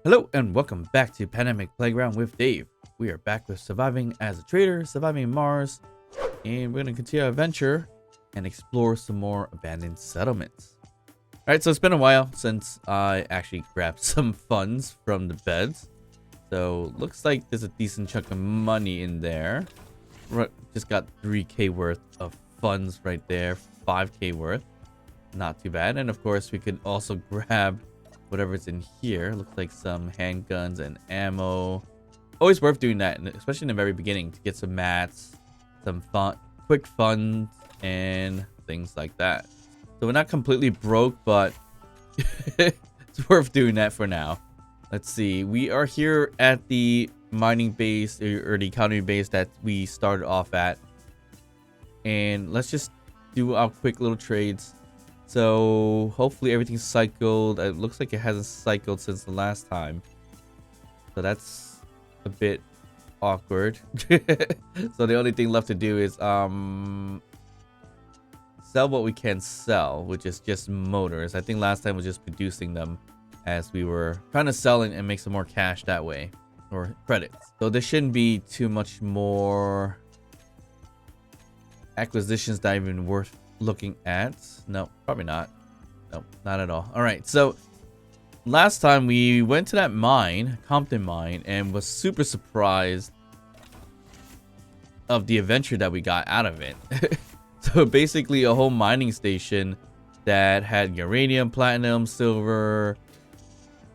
Hello and welcome back to Pandemic Playground with Dave. We are back with surviving as a trader, surviving Mars, and we're going to continue our adventure and explore some more abandoned settlements. Alright, so it's been a while since I actually grabbed some funds from the beds. So looks like there's a decent chunk of money in there. Just got 3k worth of funds right there, 5k worth. Not too bad. And of course we could also grab whatever's in here. Looks like some handguns and ammo. Always worth doing that, especially in the very beginning, to get some mats, some fun, quick funds, and things like that. So we're not completely broke, but it's worth doing that for now. Let's see. We are here at the mining base or the economy base that we started off at. And let's just do our quick little trades. So hopefully everything's cycled. It looks like it hasn't cycled since the last time. So that's a bit awkward. So the only thing left to do is sell what we can sell, which is just motors. I think last time was just producing them as we were trying to sell and make some more cash that way, or credits. So there shouldn't be too much more acquisitions that are even worth looking at. No, probably not. No, not at all. All right, so last time we went to that mine, Compton mine, and was super surprised of the adventure that we got out of it. So basically a whole mining station that had uranium, platinum, silver,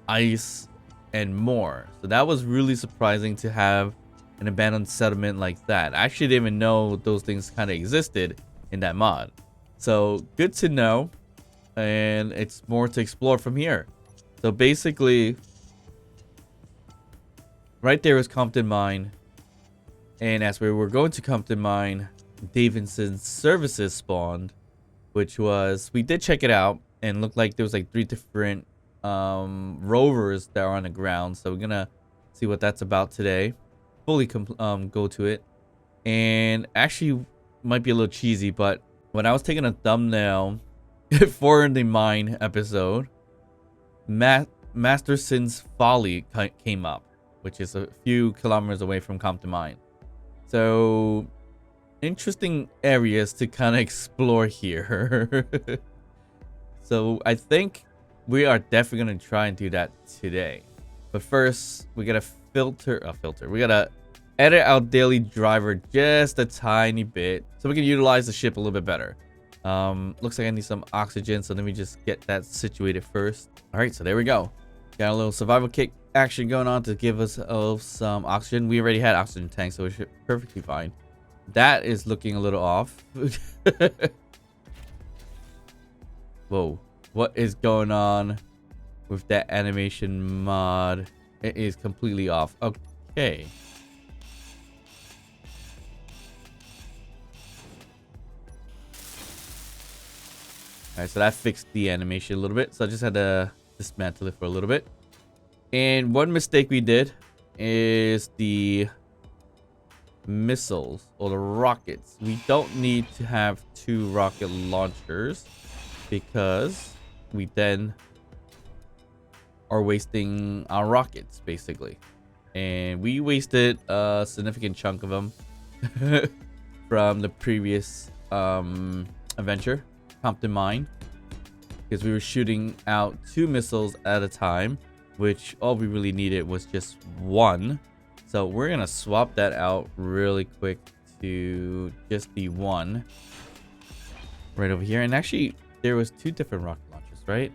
ice, and more. So that was really surprising to have an abandoned settlement like that. I actually didn't even know those things kind of existed in that mod. So good to know, and it's more to explore from here. So basically, right there is Compton Mine, and as we were going to Compton Mine, Davidson's services spawned, which was, we did check it out, and looked like there was like 3 different rovers that are on the ground. So we're gonna see what that's about today. Fully go to it, and actually might be a little cheesy, but when I was taking a thumbnail for the mine episode, Masterson's Folly came up, which is a few kilometers away from Compton Mine. So interesting areas to kind of explore here. So I think we are definitely going to try and do that today. But first, we got to we got to edit our daily driver just a tiny bit so we can utilize the ship a little bit better. Looks like I need some oxygen, so let me just get that situated first. All right, so there we go. Got a little survival kit action going on to give us some oxygen. We already had oxygen tanks, so we should be perfectly fine. That is looking a little off. Whoa, what is going on with that animation mod? It is completely off. Okay. Alright, so that fixed the animation a little bit. So I just had to dismantle it for a little bit. And one mistake we did is the missiles or the rockets. We don't need to have 2 rocket launchers because we then are wasting our rockets, basically. And we wasted a significant chunk of them from the previous adventure, Compton Mine, because we were shooting out 2 missiles at a time, which all we really needed was just 1. So we're gonna swap that out really quick to just the 1 right over here. And actually there was 2 different rocket launchers, right?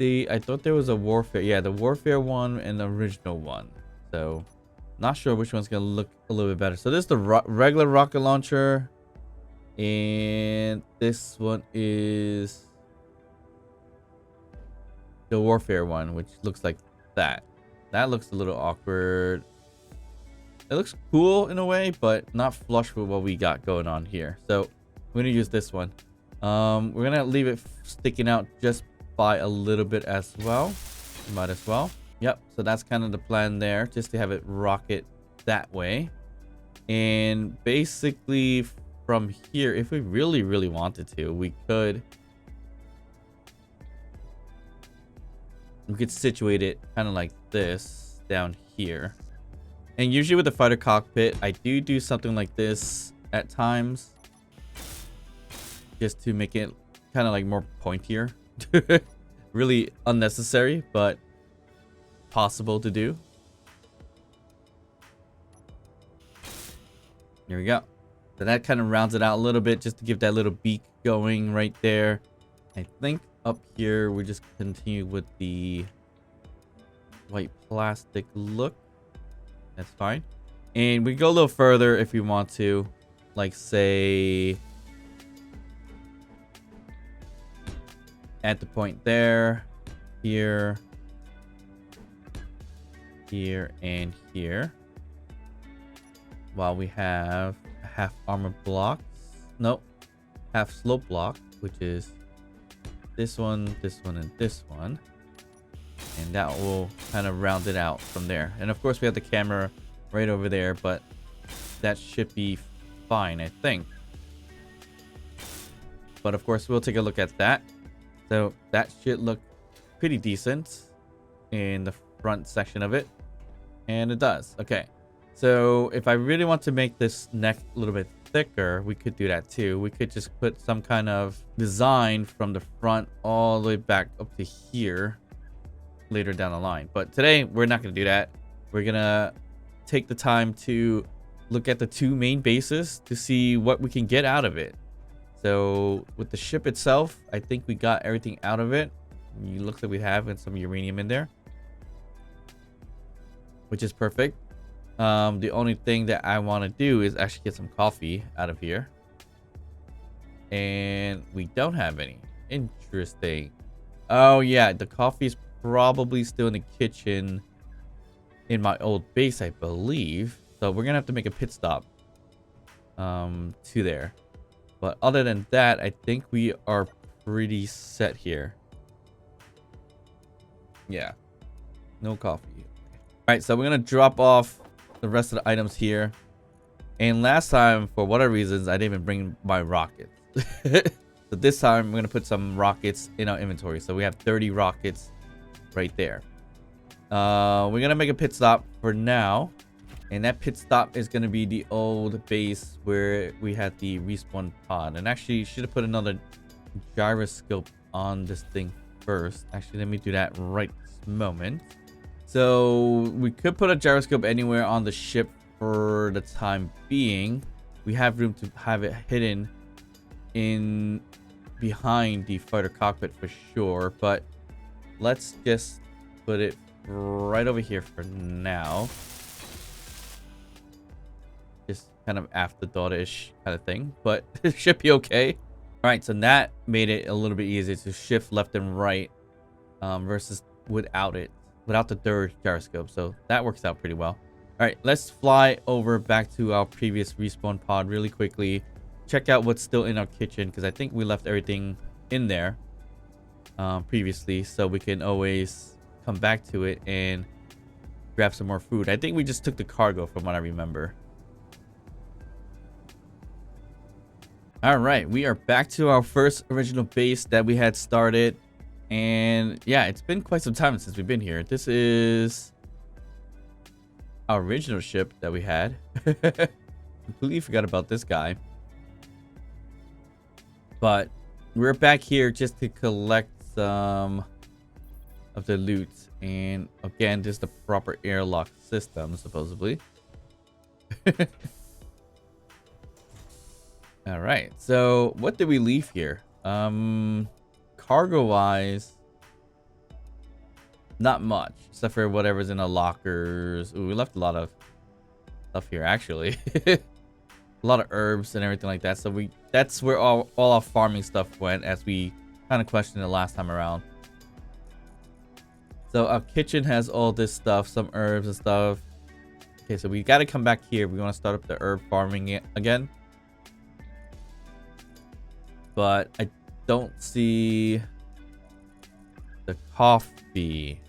I thought there was a warfare, yeah, the warfare one and the original one. So not sure which one's gonna look a little bit better. So this is the regular rocket launcher, and this one is the warfare one, which looks like that. That looks a little awkward. It looks cool in a way, but not flush with what we got going on here. So we're gonna use this one. We're gonna leave it sticking out just by a little bit as well. Might as well. Yep, so that's kind of the plan there, just to have it rocket that way. And basically from here, if we really wanted to, we could we could situate it kind of like this down here. And usually with the fighter cockpit, I do something like this at times, just to make it kind of like more pointier. Really unnecessary, but possible to do. There we go. So that kind of rounds it out a little bit, just to give that little beak going right there. I think up here we just continue with the white plastic look. That's fine. And we go a little further if we want to, like say at the point there, here, here, and here. While we have half armor blocks, nope, half slope block, which is this one, and this one. And that will kind of round it out from there. And of course we have the camera right over there, but that should be fine, I think. But of course we'll take a look at that. So that should look pretty decent in the front section of it. And it does. Okay. So if I really want to make this neck a little bit thicker, we could do that too. We could just put some kind of design from the front all the way back up to here later down the line. But today we're not going to do that. We're going to take the time to look at the two main bases to see what we can get out of it. So with the ship itself, I think we got everything out of it. It looks like we have some uranium in there, which is perfect. The only thing that I want to do is actually get some coffee out of here. And we don't have any. Interesting. Oh yeah, the coffee's probably still in the kitchen in my old base, I believe. So we're gonna have to make a pit stop to there. But other than that, I think we are pretty set here. Yeah, no coffee. All right, so we're gonna drop off the rest of the items here. And last time, for whatever reasons, I didn't even bring my rockets. So this time we're gonna put some rockets in our inventory. So we have 30 rockets right there. We're gonna make a pit stop for now, and that pit stop is gonna be the old base where we had the respawn pod. And actually should have put another gyroscope on this thing first. Actually, let me do that right this moment. So we could put a gyroscope anywhere on the ship for the time being. We have room to have it hidden in behind the fighter cockpit for sure, but let's just put it right over here for now. Just kind of afterthought-ish kind of thing, but it should be okay. All right, so that made it a little bit easier to shift left and right versus without the third gyroscope. So that works out pretty well. All right, let's fly over back to our previous respawn pod really quickly. Check out what's still in our kitchen, because I think we left everything in there previously, so we can always come back to it and grab some more food. I think we just took the cargo from what I remember. All right, we are back to our first original base that we had started. And yeah, it's been quite some time since we've been here. This is our original ship that we had. Completely forgot about this guy. But we're back here just to collect some of the loot. And again, this is the proper airlock system, supposedly. All right, so what did we leave here? Cargo wise, not much, except for whatever's in the lockers. Ooh, we left a lot of stuff here, actually. A lot of herbs and everything like that. So that's where all our farming stuff went, as we kind of questioned it last time around. So our kitchen has all this stuff, some herbs and stuff. Okay, so we got to come back here. We want to start up the herb farming again. But I don't see the coffee.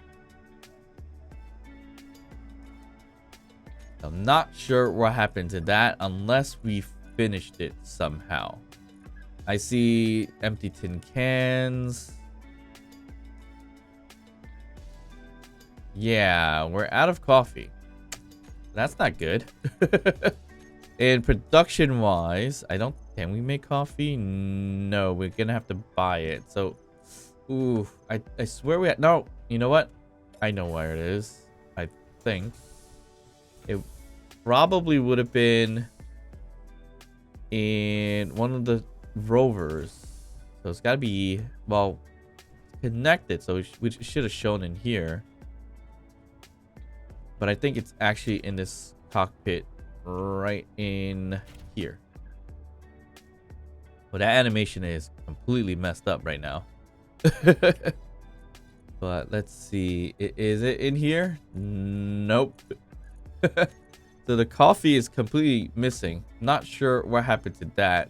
I'm not sure what happened to that unless we finished it somehow. I see empty tin cans. Yeah, we're out of coffee. That's not good. And production wise, can we make coffee? No, we're gonna have to buy it. So, ooh, I swear no, you know what? I know where it is. I think it probably would have been in one of the rovers. So it's gotta be, well, connected. So we should have shown in here. But I think it's actually in this cockpit right in here. Well, that animation is completely messed up right now. But let's see. Is it in here? Nope. So the coffee is completely missing. Not sure what happened to that.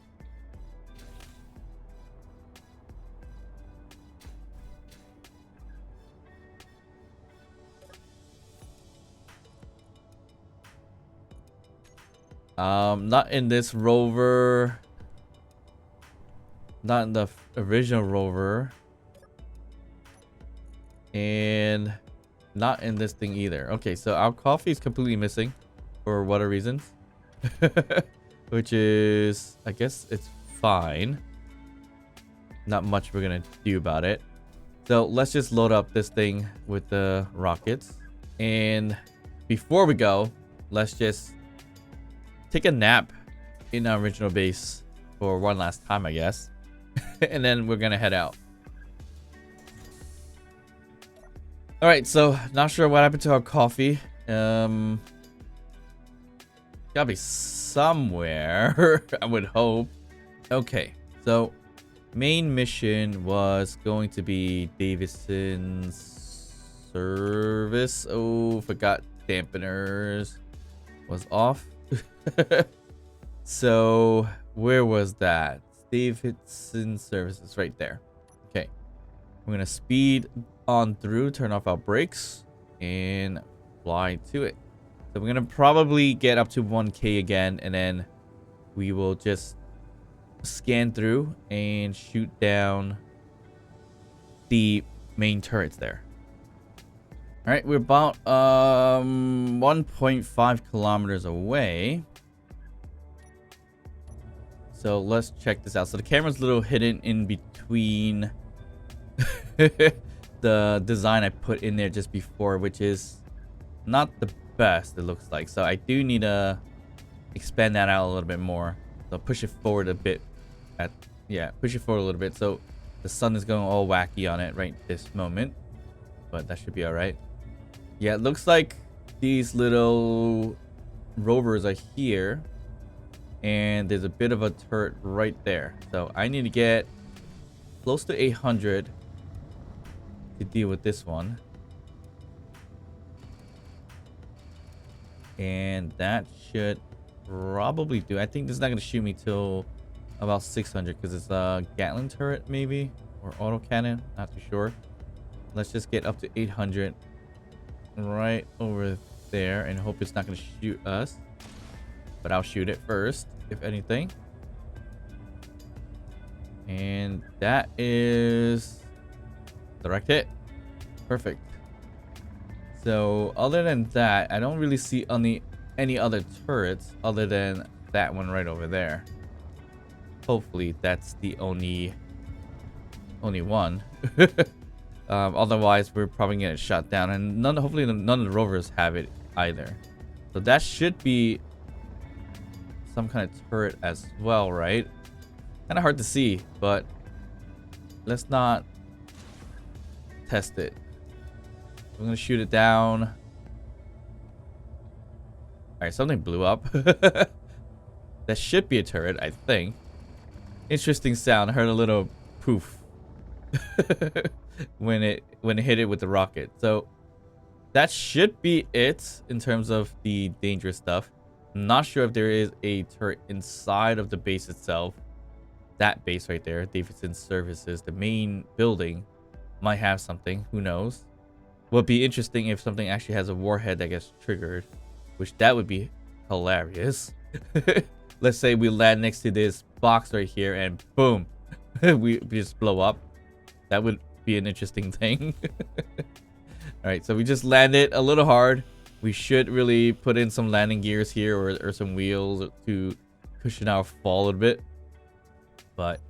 Not in this rover. Not in the original rover. And not in this thing either. Okay, so our coffee is completely missing for whatever reasons. Which is, I guess it's fine. Not much we're gonna do about it. So let's just load up this thing with the rockets. And before we go, let's just take a nap in our original base for one last time, I guess. And then we're gonna head out. All right, so not sure what happened to our coffee. Gotta be somewhere, I would hope. Okay, so main mission was going to be Davidson's service. Oh, forgot dampeners was off. So where was that? Davidson services right there. Okay, we're gonna speed on through, turn off our brakes, and fly to it. So we're gonna probably get up to 1K again, and then we will just scan through and shoot down the main turrets there. All right, we're about 1.5 kilometers away. So let's check this out. So the camera's a little hidden in between the design I put in there just before, which is not the best, it looks like. So I do need to expand that out a little bit more. So push it forward a bit. Push it forward a little bit. So the sun is going all wacky on it right this moment. But that should be all right. Yeah, it looks like these little rovers are here. And there's a bit of a turret right there. So I need to get close to 800 to deal with this one. And that should probably do. I think this is not going to shoot me till about 600 because it's a Gatling turret maybe, or autocannon, not too sure. Let's just get up to 800 right over there and hope it's not going to shoot us. But I'll shoot it first, if anything. And that is direct hit. Perfect. So other than that, I don't really see any other turrets other than that one right over there. Hopefully that's the only one. Otherwise we're probably gonna get shot down, and hopefully none of the rovers have it either. So that should be some kind of turret as well, right? Kind of hard to see, but let's not test it. I'm gonna shoot it down. All right, something blew up. That should be a turret, I think. Interesting sound. I heard a little poof when it hit it with the rocket. So that should be it in terms of the dangerous stuff. I'm not sure if there is a turret inside of the base itself. That base right there, Davidson Services, the main building, might have something. Who knows? Would be interesting if something actually has a warhead that gets triggered, which that would be hilarious. Let's say we land next to this box right here and boom, we just blow up. That would be an interesting thing. All right, so we just landed a little hard. We should really put in some landing gears here or some wheels to cushion our fall a little bit. But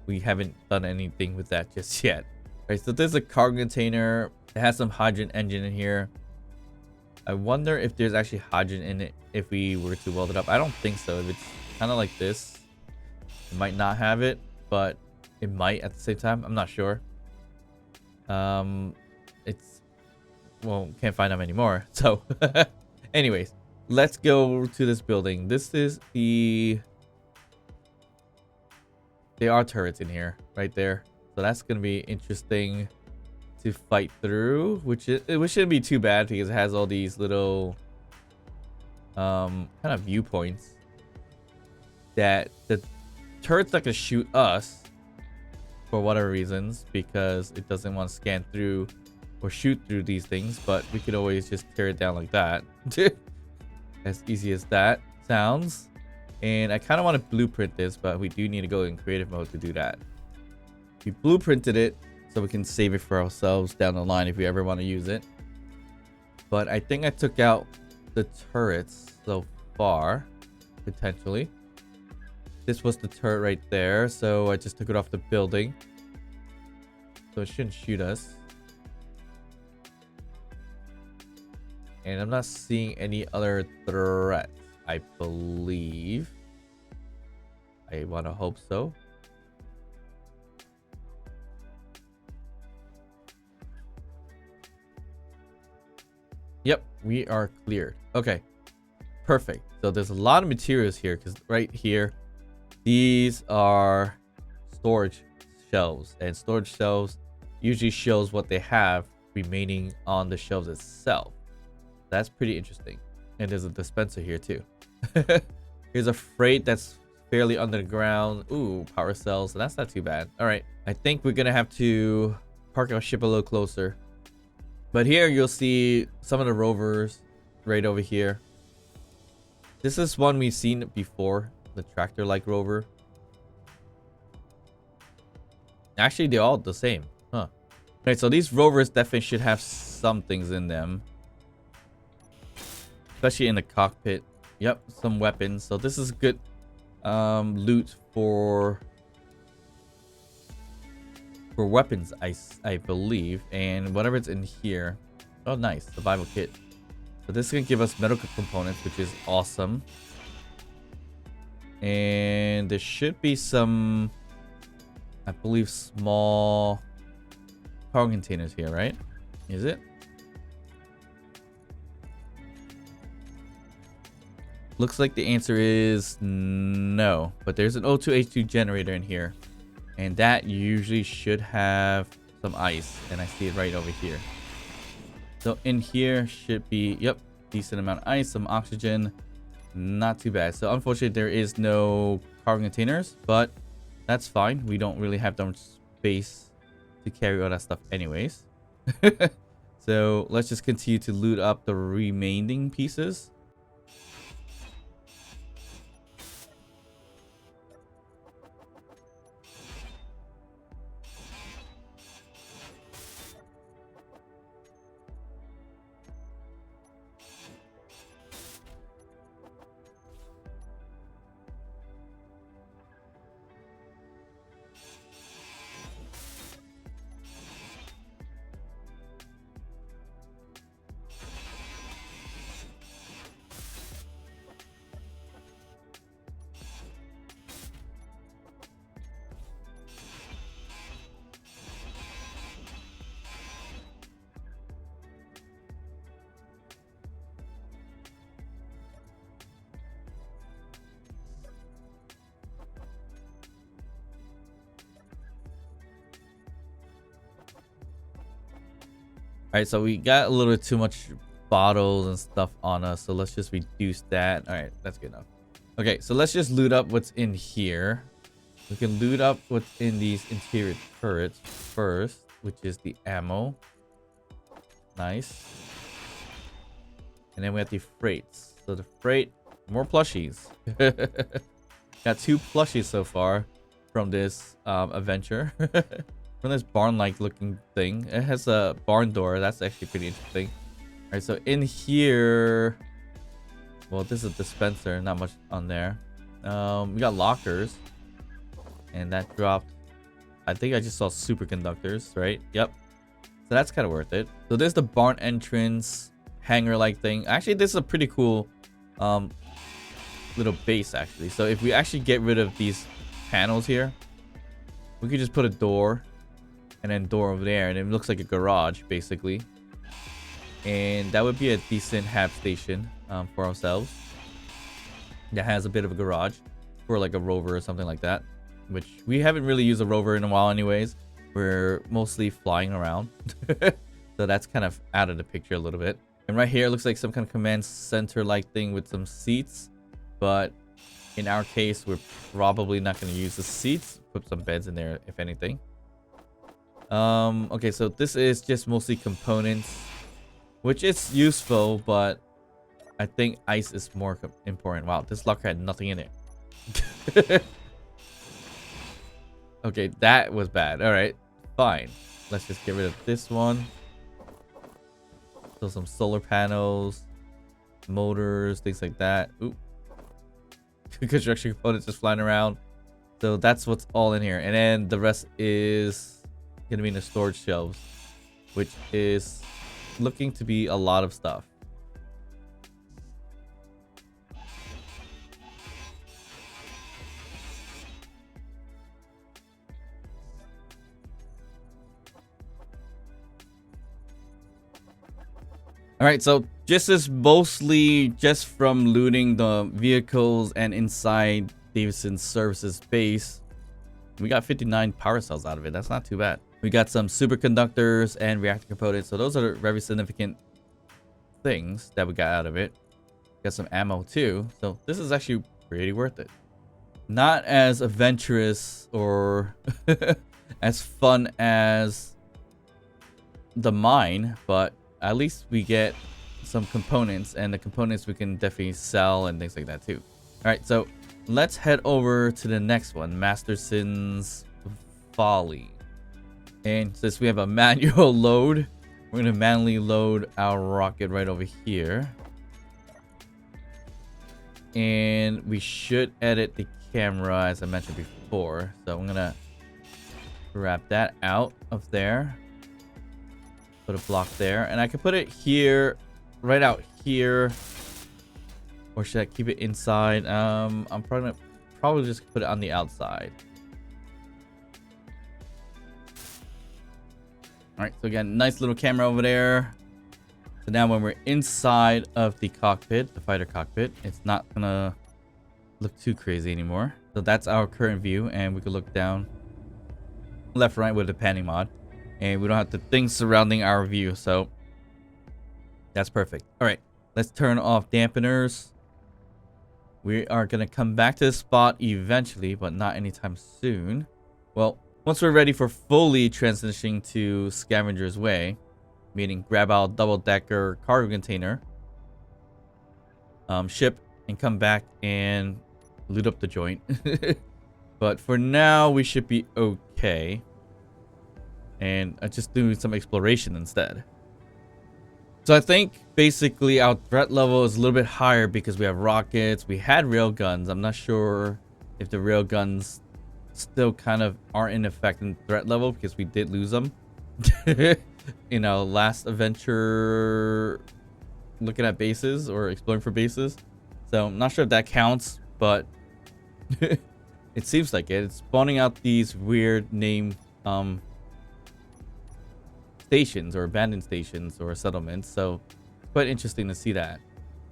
we haven't done anything with that just yet. All right, so there's a cargo container. It has some hydrogen engine in here. I wonder if there's actually hydrogen in it if we were to weld it up. I don't think so. If it's kind of like this, it might not have it, but it might at the same time. I'm not sure. Well, can't find them anymore. So anyways, let's go to this building. This is there are turrets in here right there, so that's gonna be interesting to fight through, which shouldn't be too bad because it has all these little kind of viewpoints that the turret's not gonna shoot us for whatever reasons because it doesn't want to scan through or shoot through these things, but we could always just tear it down like that. As easy as that sounds. And I kind of want to blueprint this, but we do need to go in creative mode to do that. We blueprinted it so we can save it for ourselves down the line if we ever want to use it. But I think I took out the turrets so far, potentially. This was the turret right there, so I just took it off the building. So it shouldn't shoot us. And I'm not seeing any other threats, I believe. I want to hope so. Yep, we are cleared. Okay, perfect. So there's a lot of materials here because right here, these are storage shelves, and storage shelves usually shows what they have remaining on the shelves itself. That's pretty interesting. And there's a dispenser here too. Here's a freight that's fairly under the ground. Ooh, power cells. So that's not too bad. All right, I think we're gonna have to park our ship a little closer. But here you'll see some of the rovers right over here. This is one we've seen before, the tractor-like rover. Actually, they're all the same. Huh. Okay, so these rovers definitely should have some things in them. Especially in the cockpit. Yep, some weapons. So this is good loot for weapons, I believe. And whatever's in here. Oh, nice. Survival kit. So this is going to give us medical components, which is awesome. And there should be some, I believe, small cargo containers here, right? Is it? Looks like the answer is no, but there's an O2H2 generator in here, and that usually should have some ice, and I see it right over here. So in here should be, yep, decent amount of ice, some oxygen, not too bad. So unfortunately there is no cargo containers, but that's fine. We don't really have that much space to carry all that stuff anyways. So let's just continue to loot up the remaining pieces. All right, so we got a little bit too much bottles and stuff on us, so let's just reduce that. All right, that's good enough. Okay, so let's just loot up what's in here. We can loot up what's in these interior turrets first, which is the ammo. Nice. And then we have the freights. So the freight, more plushies. Got 2 plushies so far from this adventure. from this barn-like looking thing. It has a barn door. That's actually pretty interesting. All right, so in here, well, this is a dispenser. Not much on there. We got lockers, and that dropped. I think I just saw superconductors, right? Yep. So that's kind of worth it. So there's the barn entrance hangar-like thing. Actually, this is a pretty cool little base, actually. So if we actually get rid of these panels here, we could just put a door and then door over there, and it looks like a garage, basically. And that would be a decent hab station for ourselves. That has a bit of a garage for like a rover or something like that, which we haven't really used a rover in a while anyways. We're mostly flying around. So that's kind of out of the picture a little bit. And right here, it looks like some kind of command center like thing with some seats. But in our case, we're probably not going to use the seats. Put some beds in there, if anything. Okay, so this is just mostly components, which is useful, but I think ice is more important. Wow, this locker had nothing in it. Okay, that was bad. All right, fine. Let's just get rid of this one. So some solar panels, motors, things like that. Oop. Construction components just flying around. So that's what's all in here. And then the rest is going to be in the storage shelves, which is looking to be a lot of stuff. All right, so this is mostly just from looting the vehicles and inside Davidson's services base. We got 59 power cells out of it. That's not too bad. We got some superconductors and reactor components. So those are very significant things that we got out of it. Got some ammo too. So this is actually pretty worth it. Not as adventurous or as fun as the mine, but at least we get some components, and the components we can definitely sell and things like that too. All right, so let's head over to the next one, Masterson's Folly. And since we have a manual load, we're going to manually load our rocket right over here. And we should edit the camera as I mentioned before. So I'm going to grab that out of there. Put a block there, and I can put it here, right out here, or should I keep it inside? I'm probably just put it on the outside. All right, so again, nice little camera over there. So now when we're inside of the cockpit, the fighter cockpit, it's not gonna look too crazy anymore. So that's our current view, and we can look down left, right with the panning mod. And we don't have the things surrounding our view, so that's perfect. All right, let's turn off dampeners. We are going to come back to this spot eventually, but not anytime soon. Well, once we're ready for fully transitioning to Scavenger's Way, meaning grab out double-decker cargo container, ship, and come back and loot up the joint. But for now, we should be okay. And just doing some exploration instead. So I think basically our threat level is a little bit higher because we have rockets. We had railguns. I'm not sure if the railguns still kind of aren't in effect in threat level because we did lose them. You know, last adventure looking at bases or exploring for bases. So I'm not sure if that counts, but it seems like it. It's spawning out these weird name stations or abandoned stations or settlements, so quite interesting to see that.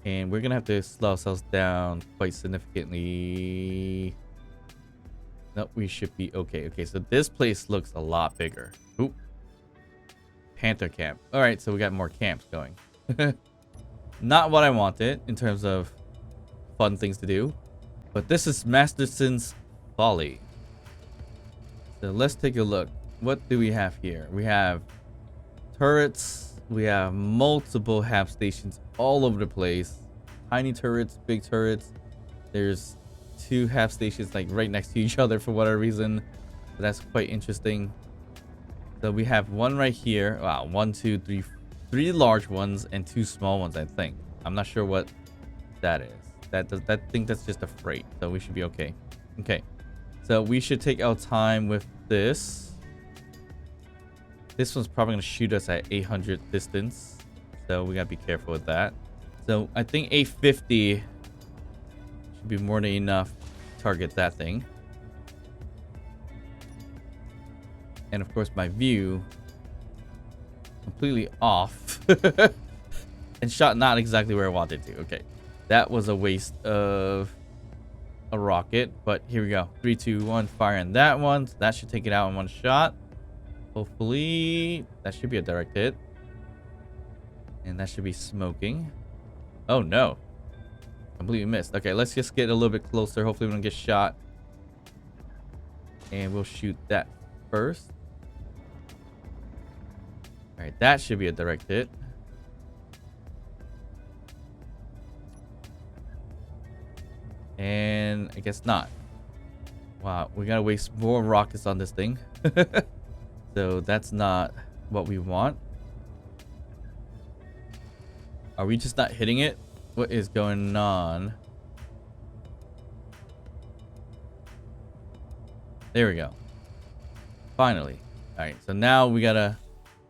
And we're gonna have to slow ourselves down quite significantly. Nope, we should be okay. Okay, so this place looks a lot bigger. Ooh, Panther camp. All right, so we got more camps going. Not what I wanted in terms of fun things to do, but this is Masterson's Folly. So let's take a look. What do we have here? We have turrets. We have multiple hab stations all over the place. Tiny turrets, big turrets. There's two hab stations like right next to each other for whatever reason. So that's quite interesting. So we have one right here. Wow, one, two, three, three large ones and two small ones, I think. I'm not sure what that is. I think that's just a freight, so we should be okay. Okay, so we should take our time with this. This one's probably gonna shoot us at 800 distance, so we gotta be careful with that. So I think 850 should be more than enough to target that thing. And of course my view completely off and shot not exactly where I wanted to. Okay, that was a waste of a rocket, but here we go. 3, 2, 1, fire on that one. So that should take it out in one shot. Hopefully that should be a direct hit, and that should be smoking. Oh no, completely missed. Okay, let's just get a little bit closer. Hopefully we don't get shot, and we'll shoot that first. All right, that should be a direct hit. And I guess not. Wow, we gotta waste more rockets on this thing. So that's not what we want. Are we just not hitting it? What is going on? There we go. Finally. All right, so now we gotta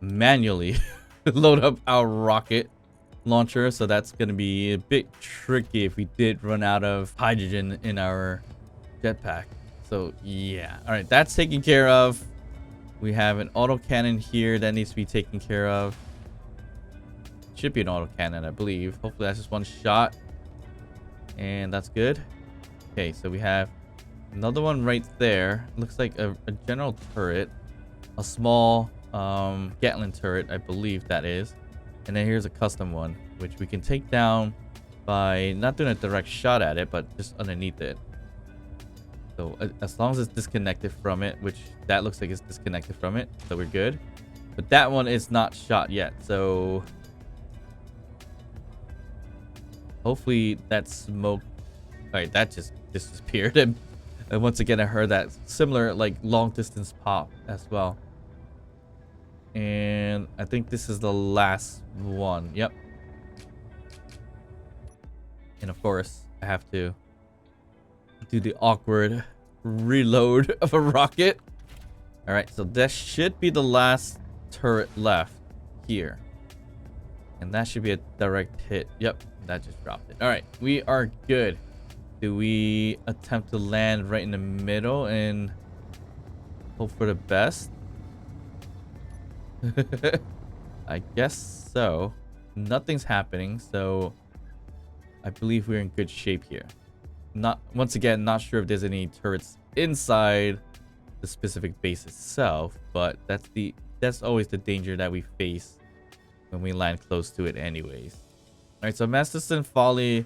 manually load up our rocket launcher, so that's gonna be a bit tricky if we did run out of hydrogen in our jetpack. So yeah, all right, that's taken care of. We have an autocannon here that needs to be taken care of. Should be an autocannon, I believe. Hopefully that's just one shot, and that's good. Okay, so we have another one right there. Looks like a general turret, a small Gatling turret, I believe that is. And then here's a custom one, which we can take down by not doing a direct shot at it, but just underneath it. So as long as it's disconnected from it, which that looks like it's disconnected from it, so we're good. But that one is not shot yet, so hopefully that smoke. All right, that just disappeared. And once again, I heard that similar like long distance pop as well. And I think this is the last one. Yep. And of course, I have to do the awkward reload of a rocket. All right, so that should be the last turret left here. And that should be a direct hit. Yep, that just dropped it. All right, we are good. Do we attempt to land right in the middle and hope for the best? I guess so. Nothing's happening, so I believe we're in good shape here. Once again, not sure if there's any turrets inside the specific base itself, but that's always the danger that we face when we land close to it anyways. All right, so Masterson Folly,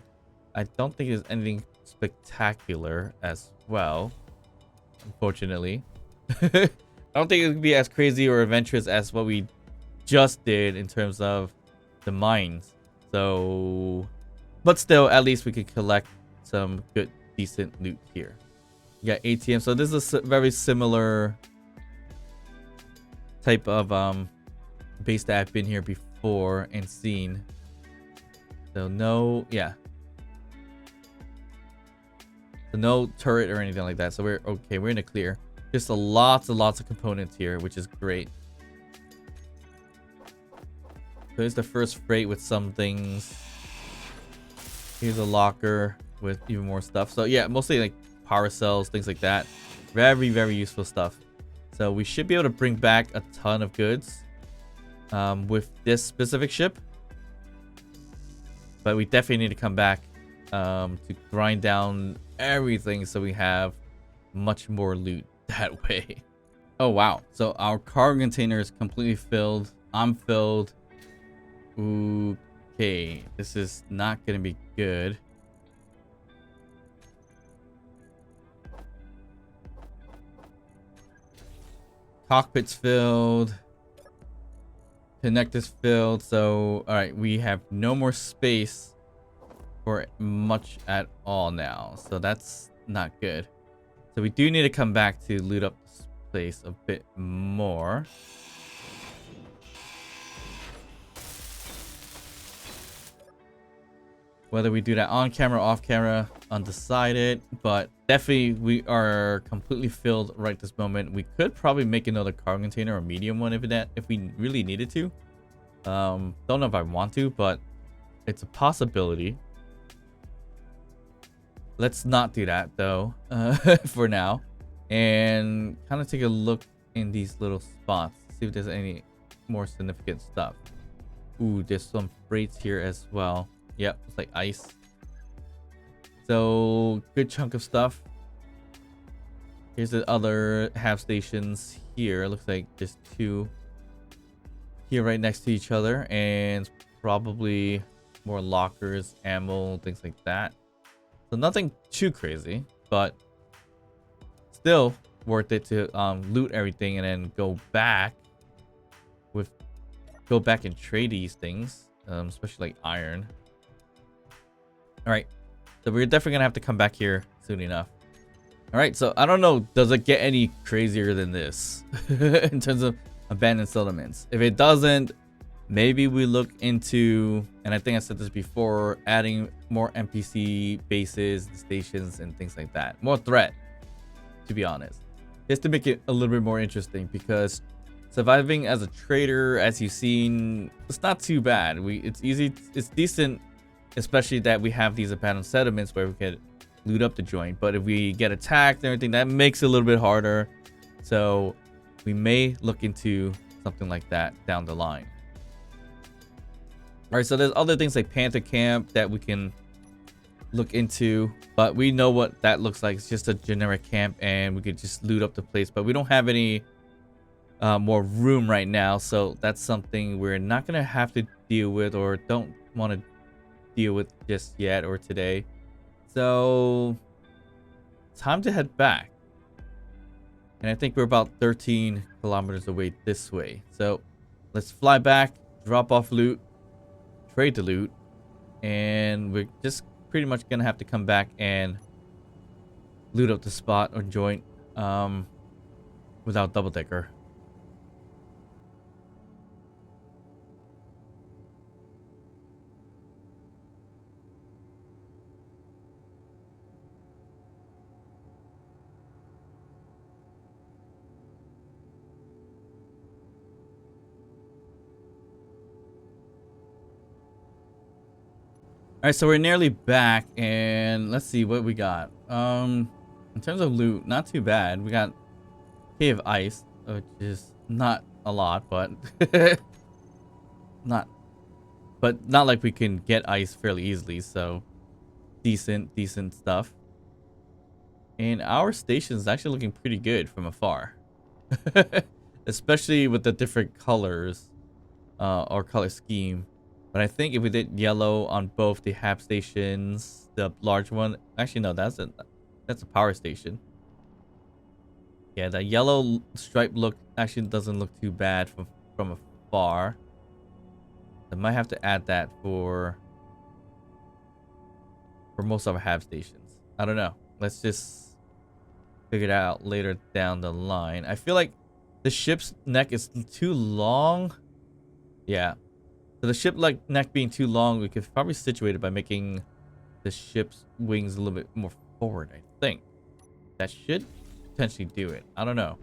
I don't think there's anything spectacular as well, unfortunately. I don't think it would be as crazy or adventurous as what we just did in terms of the mines. So, but still, at least we could collect some good, decent loot here. We got ATM. So this is a very similar type of base that I've been here before and seen. So no, yeah. So no turret or anything like that. So we're okay. We're in the clear. Just lots and lots of components here, which is great. So here's the first freight with some things. Here's a locker with even more stuff. So yeah, mostly like power cells, things like that. Very, very useful stuff. So we should be able to bring back a ton of goods with this specific ship. But we definitely need to come back to grind down everything so we have much more loot that way. Oh wow, so our cargo container is completely filled. I'm filled. Okay, this is not gonna be good. Cockpit's filled. Connector's filled. So all right, we have no more space for much at all now, so that's not good. So we do need to come back to loot up this place a bit more. Whether we do that on camera, off camera, undecided. But definitely we are completely filled right this moment. We could probably make another cargo container or medium one if we really needed to. Don't know if I want to, but it's a possibility. Let's not do that though, for now. And kind of take a look in these little spots. See if there's any more significant stuff. Ooh, there's some freights here as well. Yep, it's like ice. So, good chunk of stuff. Here's the other half stations here. Looks like there's two here right next to each other. And probably more lockers, ammo, things like that. So nothing too crazy, but still worth it to loot everything and then go back and trade these things, especially like iron. All right, so we're definitely gonna have to come back here soon enough. All right, so I don't know, does it get any crazier than this in terms of abandoned settlements? If it doesn't, maybe we look into, and I think I said this before, adding more NPC bases, stations, and things like that. More threat, to be honest, just to make it a little bit more interesting, because surviving as a trader, as you've seen, it's not too bad. It's easy, it's decent, especially that we have these abandoned settlements where we can loot up the joint. But if we get attacked and everything, that makes it a little bit harder. So we may look into something like that down the line. All right, so there's other things like Panther Camp that we can look into, but we know what that looks like. It's just a generic camp and we could just loot up the place, but we don't have any more room right now, so that's something we're not gonna have to deal with, or don't want to deal with just yet or today. So time to head back, and I think we're about 13 kilometers away this way. So let's fly back, drop off loot, trade the loot, and we're just pretty much gonna have to come back and loot up the spot or joint without double decker. All right, so we're nearly back, and let's see what we got. In terms of loot, not too bad. We got Cave of Ice, which is not a lot, but not like we can get ice fairly easily. So decent stuff. And our station is actually looking pretty good from afar, especially with the different colors or color scheme. But I think if we did yellow on both the HAP stations, the large one, actually no, that's a power station. Yeah, the yellow stripe look actually doesn't look too bad from afar. I might have to add that for most of our HAP stations. I don't know. Let's just figure it out later down the line. I feel like the ship's neck is too long. Yeah. So the ship neck being too long, we could probably situate it by making the ship's wings a little bit more forward, I think. That should potentially do it. I don't know.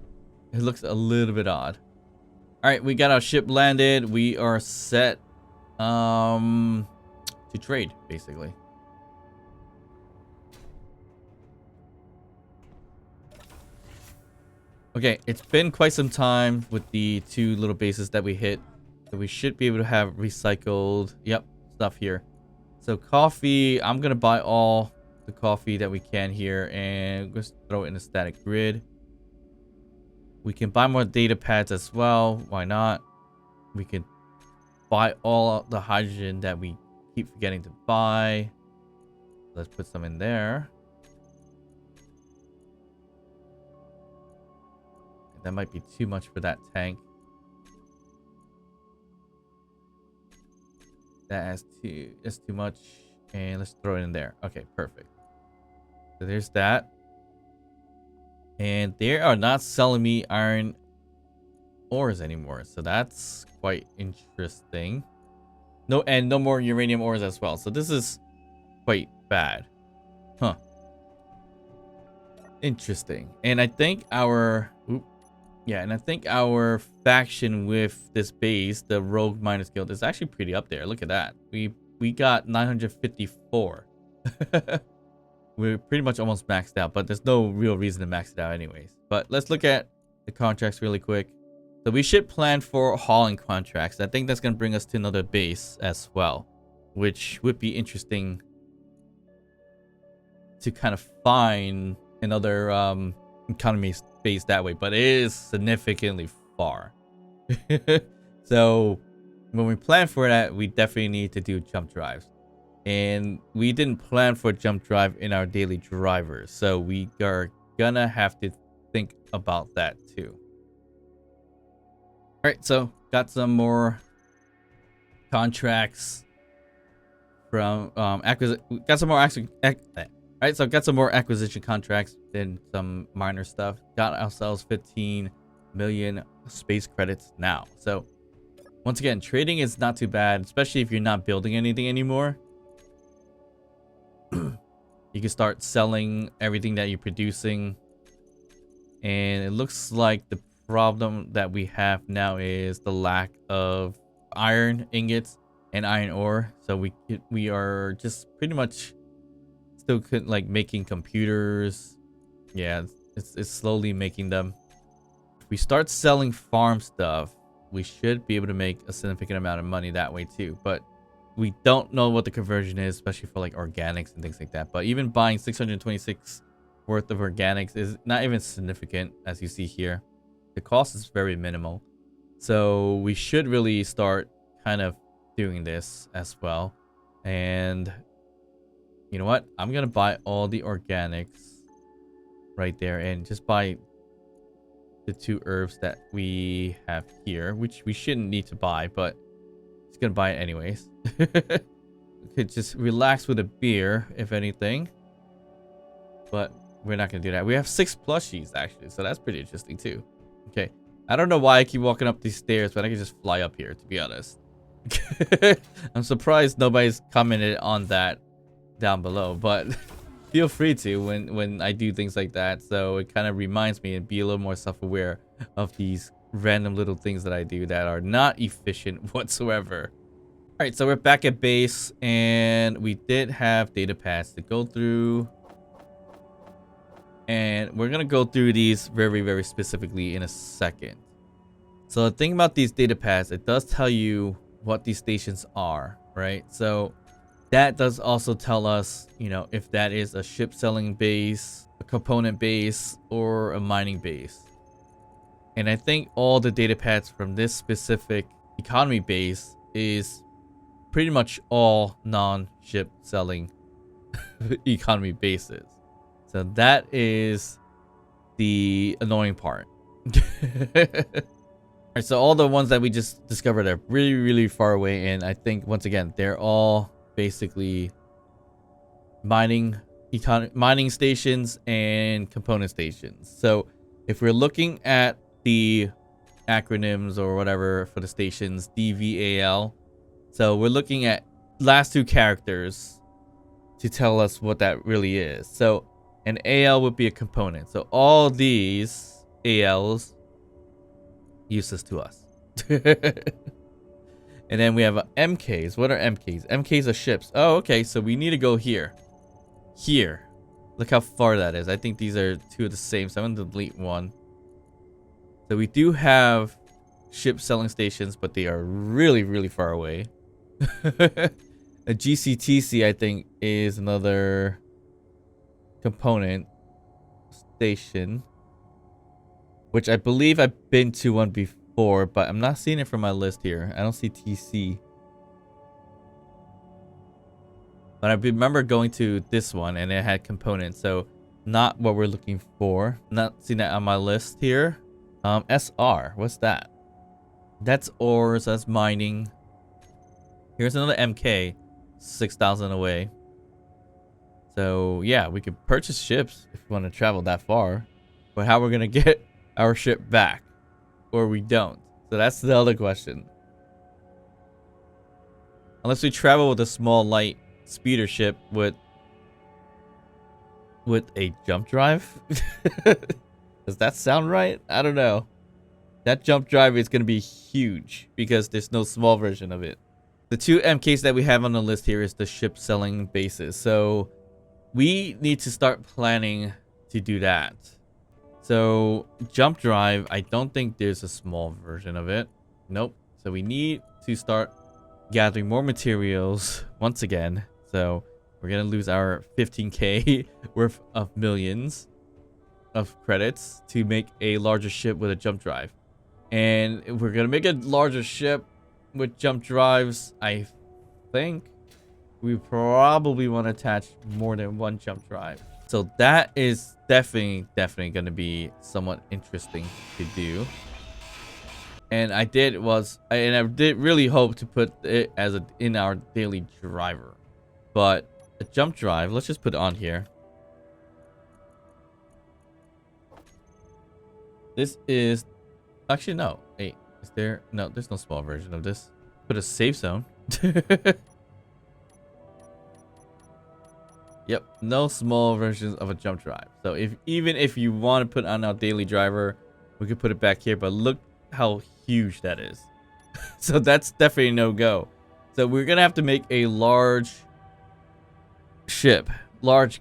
It looks a little bit odd. All right, we got our ship landed. We are set to trade, basically. Okay, it's been quite some time with the two little bases that we hit. So we should be able to have recycled, yep, stuff here. So coffee, I'm going to buy all the coffee that we can here and just throw it in a static grid. We can buy more data pads as well. Why not? We can buy all the hydrogen that we keep forgetting to buy. Let's put some in there. That might be too much for that tank. That's too much, and let's throw it in there. Okay, perfect. So there's that, and they are not selling me iron ores anymore, so that's quite interesting. No, and no more uranium ores as well. So this is quite bad. Huh. Interesting. And I think our and I think our faction with this base, the Rogue Miners Guild, is actually pretty up there. Look at that. We got 954. We're pretty much almost maxed out, but there's no real reason to max it out anyways. But let's look at the contracts really quick. So we should plan for hauling contracts. I think that's going to bring us to another base as well, which would be interesting to kind of find another economy base that way, but it is significantly far. So when we plan for that, we definitely need to do jump drives. And we didn't plan for jump drive in our daily drivers, so we are gonna have to think about that too. All right, so got some more contracts from got some more acquisition contracts and some minor stuff. Got ourselves 15 million space credits now. So once again, trading is not too bad, especially if you're not building anything anymore. You can start selling everything that you're producing. And it looks like the problem that we have now is the lack of iron ingots and iron ore. So we are just pretty much still like making computers. Yeah, it's slowly making them. If we start selling farm stuff, we should be able to make a significant amount of money that way too. But we don't know what the conversion is, especially for like organics and things like that. But even buying 626 worth of organics is not even significant, as you see here. The cost is very minimal. So we should really start kind of doing this as well. And you know what? I'm going to buy all the organics right there and just buy the 2 herbs that we have here, which we shouldn't need to buy, but just going to buy it anyways. Could just relax with a beer, if anything. But we're not going to do that. We have 6 plushies, actually, so that's pretty interesting, too. Okay. I don't know why I keep walking up these stairs, but I can just fly up here, to be honest. I'm surprised nobody's commented on that down below, but feel free to when I do things like that. So it kind of reminds me and be a little more self-aware of these random little things that I do that are not efficient whatsoever. All right, so we're back at base, and we did have data pads to go through. And we're going to go through these very, very specifically in a second. So the thing about these data pads, it does tell you what these stations are, right? So that does also tell us, you know, if that is a ship selling base, a component base, or a mining base. And I think all the data pads from this specific economy base is pretty much all non-ship selling economy bases. So that is the annoying part. Alright, so all the ones that we just discovered are really, really far away. And I think, once again, they're all basically mining stations and component stations. So if we're looking at the acronyms or whatever for the stations, DVAL. So we're looking at last 2 characters to tell us what that really is. So an AL would be a component. So all these ALs useless to us. And then we have MKs. What are MKs? MKs are ships. Oh, okay. So we need to go here. Here. Look how far that is. I think these are 2 of the same. So I'm going to delete 1. So we do have ship selling stations, but they are really, really far away. A GCTC, I think, is another component station, which I believe I've been to one before, but I'm not seeing it from my list here. I don't see TC. But I remember going to this one and it had components, so not what we're looking for. Not seeing that on my list here. SR, what's that? That's ores, that's mining. Here's another MK, 6,000 away. So yeah, we could purchase ships if we want to travel that far. But how we're going to get our ship back? Or we don't. So that's the other question. Unless we travel with a small light speeder ship with a jump drive. Does that sound right? I don't know. That jump drive is going to be huge because there's no small version of it. The two MKs that we have on the list here is the ship selling bases. So we need to start planning to do that. So jump drive, I don't think there's a small version of it. Nope. So we need to start gathering more materials once again. So we're going to lose our 15k worth of millions of credits to make a larger ship with a jump drive. And if we're going to make a larger ship with jump drives, I think we probably want to attach more than one jump drive. So that is definitely going to be somewhat interesting to do. And I did really hope to put it as in our daily driver. But a jump drive, let's just put it on here. This is actually no. Hey, is there no? There's no small version of this. Put a safe zone. Yep, no small versions of a jump drive. So even if you want to put on our daily driver, we could put it back here. But look how huge that is. So that's definitely no go. So we're gonna have to make a large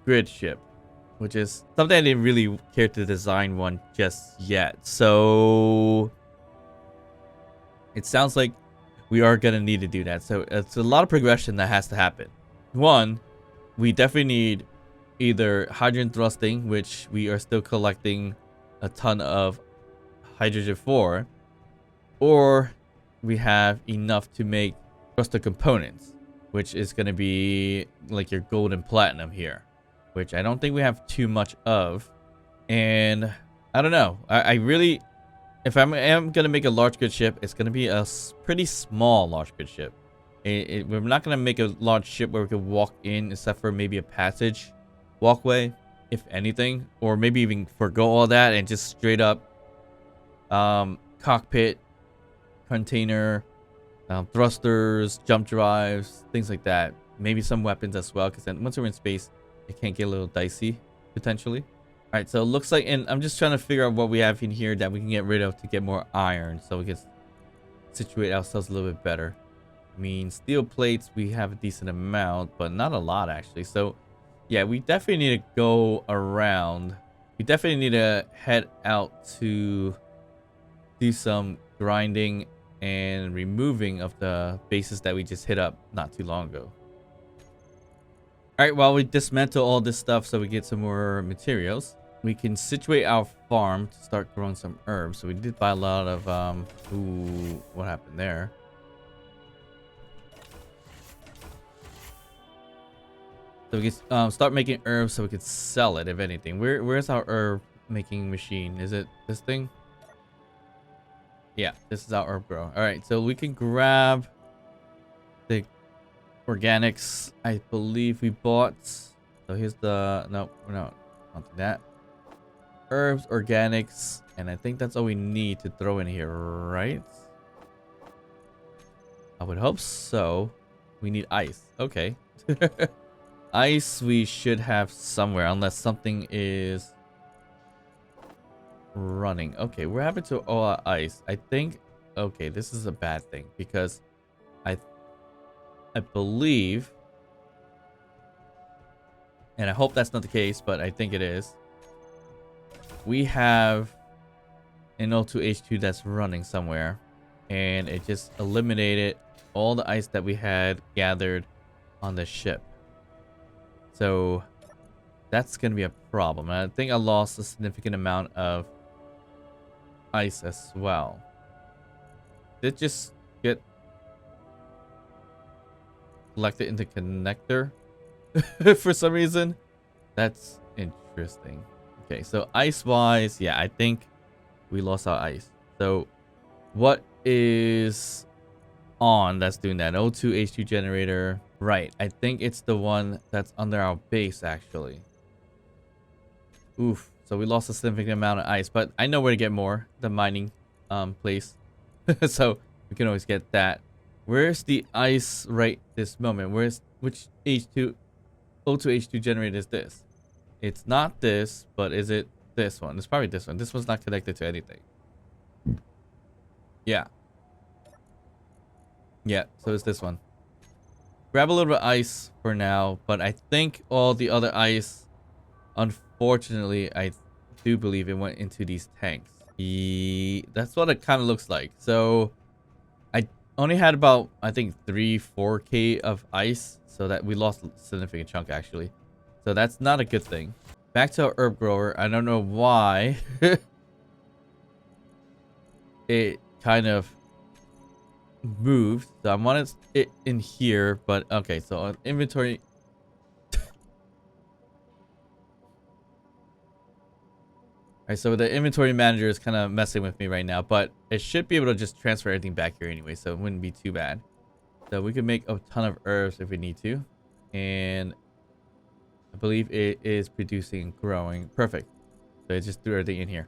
grid ship, which is something I didn't really care to design one just yet. So it sounds like we are gonna need to do that. So it's a lot of progression that has to happen. One, we definitely need either hydrogen thrusting, which we are still collecting a ton of hydrogen for, or we have enough to make thruster components, which is going to be like your gold and platinum here, which I don't think we have too much of. And I don't know. I really, if I am going to make a large good ship, it's going to be a pretty small large good ship. We're not going to make a large ship where we could walk in, except for maybe a passage walkway, if anything, or maybe even forgo all that and just straight up cockpit, container, thrusters, jump drives, things like that. Maybe some weapons as well, because then once we're in space, it can get a little dicey potentially. All right, so it looks like, and I'm just trying to figure out what we have in here that we can get rid of to get more iron, so we can situate ourselves a little bit better. I mean, steel plates, we have a decent amount, but not a lot actually. So yeah, we definitely need to go around. We definitely need to head out to do some grinding and removing of the bases that we just hit up not too long ago. All right, while we dismantle all this stuff so we get some more materials, we can situate our farm to start growing some herbs. So we did buy a lot of ooh, what happened there? So we can start making herbs so we could sell it, if anything. Where's our herb making machine? Is it this thing? Yeah, this is our herb grow. All right, so we can grab the organics. I believe we bought. So here's the no, not that. Herbs, organics, and I think that's all we need to throw in here, right? I would hope so. We need ice. Okay. Ice we should have somewhere, unless something is running. Okay, we're having to ice. I think, okay, this is a bad thing because I believe, and I hope that's not the case, but I think it is. We have an O2H2 that's running somewhere, and it just eliminated all the ice that we had gathered on the ship. So that's going to be a problem. And I think I lost a significant amount of ice as well. Did it just get collected in the connector for some reason? That's interesting. Okay, so ice-wise, yeah, I think we lost our ice. So what is on that's doing that? O2H2 generator. Right, I think it's the one that's under our base, actually. Oof, so we lost a significant amount of ice, but I know where to get more. The mining place. So we can always get that. Where's the ice right this moment? Which H2 O2H2 generator is this? It's not this, but is it this one? It's probably this one. This one's not connected to anything. Yeah. Yeah, so it's this one. Grab a little bit of ice for now, but I think all the other ice, unfortunately, I do believe it went into these tanks. That's what it kind of looks like. So I only had about, I think, 4K of ice, so that we lost a significant chunk actually. So that's not a good thing. Back to our herb grower. I don't know why it kind of moved. So I wanted it in here, but okay. So on inventory. Alright, so the inventory manager is kind of messing with me right now, but it should be able to just transfer everything back here anyway, so it wouldn't be too bad. So we could make a ton of herbs if we need to. And I believe it is producing and growing. Perfect. So it just threw everything in here.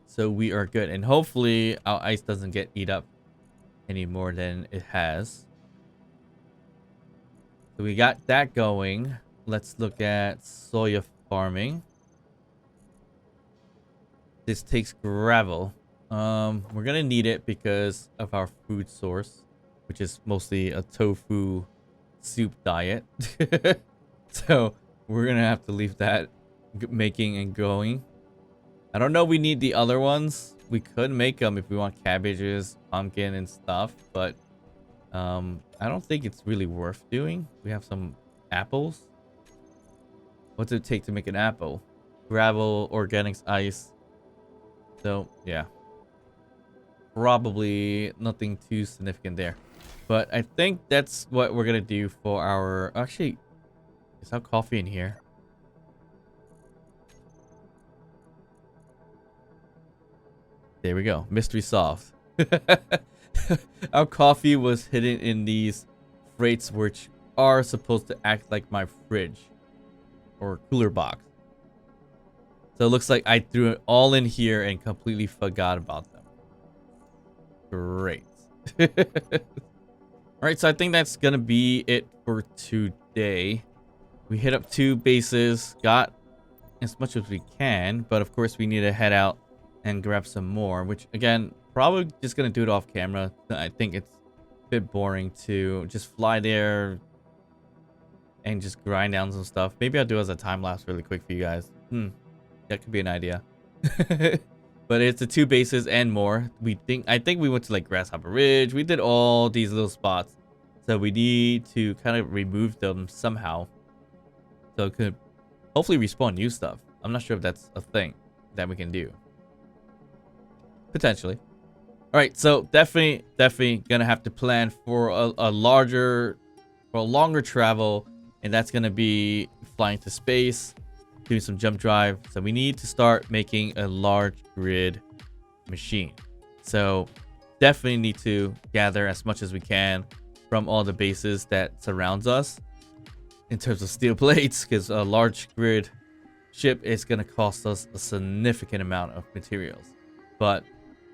So we are good. And hopefully our ice doesn't get eat up any more than it has. So we got that going. Let's look at soya farming. This takes gravel. We're gonna need it because of our food source, which is mostly a tofu soup diet. So we're gonna have to leave that making and going. I don't know, we need the other ones. We could make them if we want cabbages, pumpkin and stuff, but I don't think it's really worth doing. We have some apples. What's it take to make an apple? Gravel, organics, ice. So yeah, probably nothing too significant there. But I think that's what we're gonna do for our... Actually, is our coffee in here? There we go. Mystery solved. Our coffee was hidden in these crates, which are supposed to act like my fridge or cooler box. So it looks like I threw it all in here and completely forgot about them. Great. Alright, so I think that's gonna be it for today. We hit up 2 bases, got as much as we can, but of course we need to head out and grab some more, which again, probably just gonna do it off camera. I think it's a bit boring to just fly there and just grind down some stuff. Maybe I'll do it as a time lapse really quick for you guys. That could be an idea. But it's the 2 bases and more. I think we went to like Grasshopper Ridge. We did all these little spots. So we need to kind of remove them somehow. So it could hopefully respawn new stuff. I'm not sure if that's a thing that we can do. Potentially. Alright, so definitely gonna have to plan for a longer travel. And that's gonna be flying to space, doing some jump drive. So we need to start making a large grid machine. So definitely need to gather as much as we can from all the bases that surrounds us in terms of steel plates, because a large grid ship is going to cost us a significant amount of materials. But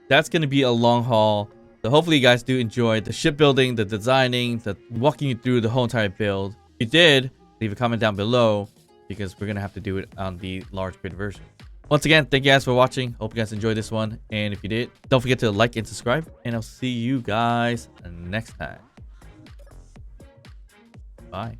that's going to be a long haul. So hopefully you guys do enjoy the shipbuilding, the designing, the walking you through the whole entire build. If you did, leave a comment down below, because we're going to have to do it on the large grid version. Once again, thank you guys for watching. Hope you guys enjoyed this one. And if you did, don't forget to like and subscribe. And I'll see you guys next time. Bye.